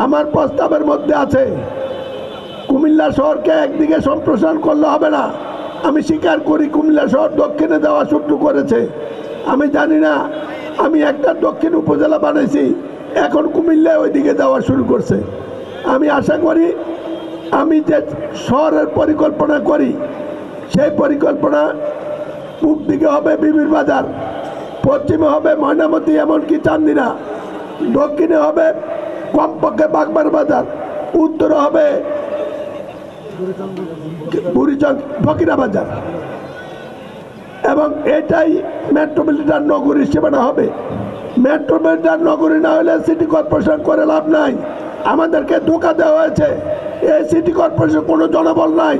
আমার প্রস্তাবের মধ্যে আছে কুমিল্লা শহরকে একদিকে সম্প্রসারণ করলে হবে না। আমি স্বীকার করি কুমিল্লা শহর দক্ষিণে দেওয়া শুরু করেছে। আমি জানি না, আমি একটা দক্ষিণ উপজেলা বানাইছি, এখন কুমিল্লায় ওইদিকে দেওয়া শুরু করছে। আমি আশা করি আমি যে শহরের পরিকল্পনা করি সেই পরিকল্পনা পূব দিকে হবে বিবির বাজার, পশ্চিমে হবে ময়নামতি এমনকি চান্দিনা, দক্ষিণে হবে কমপক্ষে বাগমার বাজার, উত্তরে হবে বুড়িচং ফকিরা বাজার, এবং এটাই মেট্রোপলিটন নগরী সীমানা হবে। মেট্রোপলিটন নগরী না হলে সিটি কর্পোরেশন করে লাভ নাই। আমাদেরকে ধোঁকা দেওয়া হয়েছে। এই সিটি কর্পোরেশন কোনো জনবল নাই।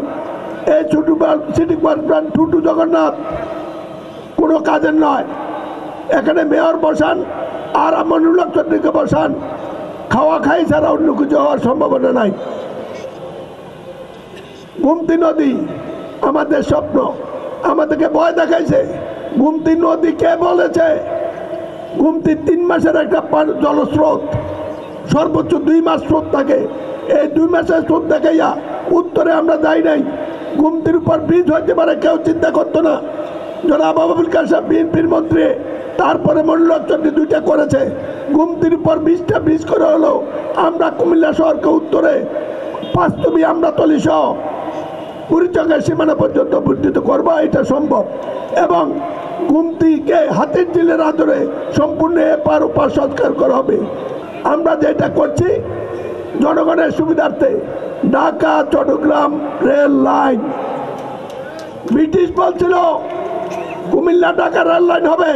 এই ছোট সিটি কর্পোরেশন টুটু জগন্নাথ কোনো কাজের নয়। এখানে মেয়র বসান আর মনুল্লাহ চৌধুরীকে বসান, খাওয়া খাই ছাড়া অন্য কিছু হওয়ার সম্ভাবনা নাই। গোমতী নদী আমাদের স্বপ্ন, আমাদেরকে ভয় দেখাইছে। গোমতী নদী কে বলেছে? গোমতী 3 মাসের একটা জলস্রোত, সর্বোচ্চ 2 মাস স্রোত থাকে। এই 2 মাসের স্রোত দেখাইয়া উত্তরে আমরা যাই নাই। গোমতীর উপর ব্রিজ হইতে পারে, কেউ চিন্তা করতো না। জনাব আবুল কাশেম বিএনপির মন্ত্রী, তারপরে মনুল্লাহ চৌধুরী 2টা করেছে। গোমতীর উপর 20টা ব্রিজ করে হলো আমরা কুমিল্লা শহরকে উত্তরে পাঁচতবি আমরা তলিসহ বুড়িচঙ্গের সীমানা পর্যন্ত বর্ধিত করবো। এটা সম্ভব। এবং গোমতীকে হাতির ঝিলের আদরে সম্পূর্ণ এপার ওপার সংস্কার করা হবে। আমরা যেটা করছি জনগণের সুবিধার্থে, Dhaka Chittagong rail line, British বলছিল কুমিল্লা ঢাকা রেল লাইন হবে,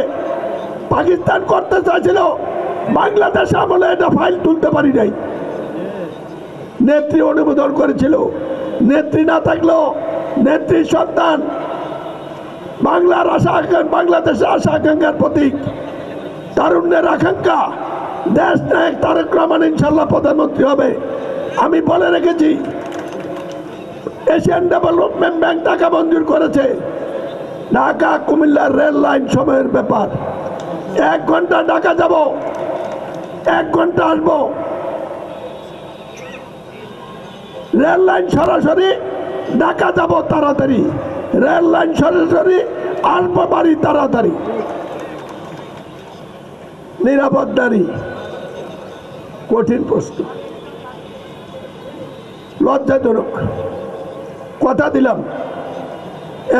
পাকিস্তান করতে চাইছিল, বাংলাদেশ আমলে এটা ফাইল তুলতে পারি নাই। নেত্রী অনুমোদন করেছিল। নেত্রী না থাকলেও নেত্রীর সন্তান, বাংলার আশা আকাঙ্ক্ষা, বাংলাদেশের আশা আকাঙ্ক্ষার প্রতীক, তারুণ্যের আকাঙ্ক্ষা, দেশ নায়ক তারেক রহমান ইনশাল্লাহ প্রধানমন্ত্রী হবে। আমি বলে রেখেছি, এশিয়ান ডেভেলপমেন্ট ব্যাংক টাকা মঞ্জুর করেছে। ঢাকা কুমিল্লার রেল লাইন সময়ের ব্যাপার। 1 ঘন্টা ঢাকা যাব, 1 ঘন্টা আসবো। রেল লাইন সরাসরি ঢাকা যাব তাড়াতাড়ি, রেল লাইন সরাসরি আসবো বাড়ি তাড়াতাড়ি। নিরাপদ নারী, কঠিন প্রশ্ন, লজ্জাজনক। কথা দিলাম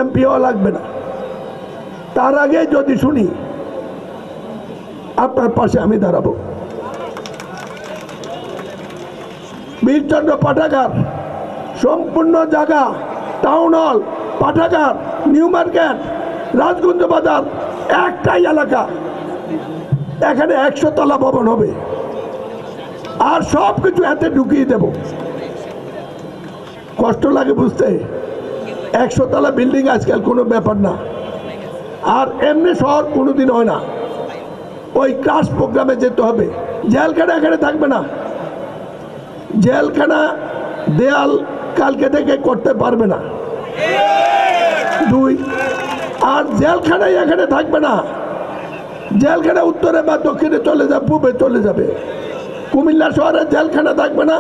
এমপি হওয়া লাগবে না, তার আগে যদি শুনি আপনার পাশে আমি দাঁড়াবো। বীরচন্দ্র পাঠাগার সম্পূর্ণ জায়গা, টাউন হল, পাঠাগার, নিউ মার্কেট, রাজগঞ্জ বাজার, একটাই এলাকা। এখানে 100 তলা ভবন হবে, আর সব কিছু এতে ঢুকিয়ে দেব। কষ্ট লাগে বুঝতে, 100 তলা বিল্ডিং আজকাল কোনো ব্যাপার না। আর এমনি শহর কোনোদিন হয় না, ওই ক্লাস প্রোগ্রামে যেতে হবে। জেলখানা এখানে থাকবে না। জেলখানা দেয়াল কালকে থেকে করতে পারবে না। 2, আর জেলখানাই এখানে থাকবে না। জেলখানা উত্তরে বা দক্ষিণে চলে যাবে, পূবে চলে যাবে। কুমিল্লা শহরে জেলখানা থাকবে না।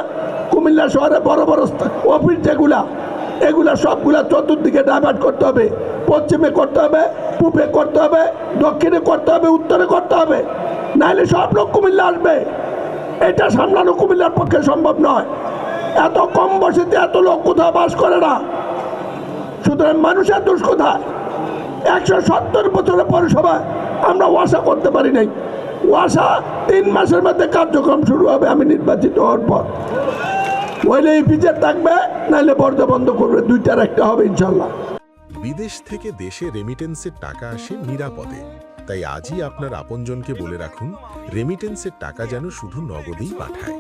কুমিল্লা শহরে বড় বড় অফিস যেগুলা, এগুলা সবগুলা চতুর্দিকে ডাইভার্ট করতে হবে। পশ্চিমে করতে হবে, পূবে করতে হবে, দক্ষিণে করতে হবে, উত্তরে করতে হবে। নাহলে সব লোক কুমিল্লা আসবে। এটা সামলানো কুমিল্লার পক্ষে সম্ভব নয়। এত কম বসতিতে এত লোক কোথাও বাস করে না। সুতরাং মানুষের দোষ কোথায়? 170 বছরের পৌরসভায় আমরা ওয়াসা করতে পারি নাই। ওয়াসা 3 মাসের মধ্যে কার্যক্রম শুরু হবে আমি নির্বাচিত হওয়ার পর। ওইলে এই বিচার থাকবে, নাহলে বর্জ্য বন্ধ করবে। 2টার একটা হবে ইনশাল্লাহ। বিদেশ থেকে দেশে রেমিটেন্সের টাকা আসে নিরাপদে। তাই আজই আপনার আপনজনকে বলে রাখুন, রেমিটেন্সের টাকা যেন শুধু নগদেই পাঠায়।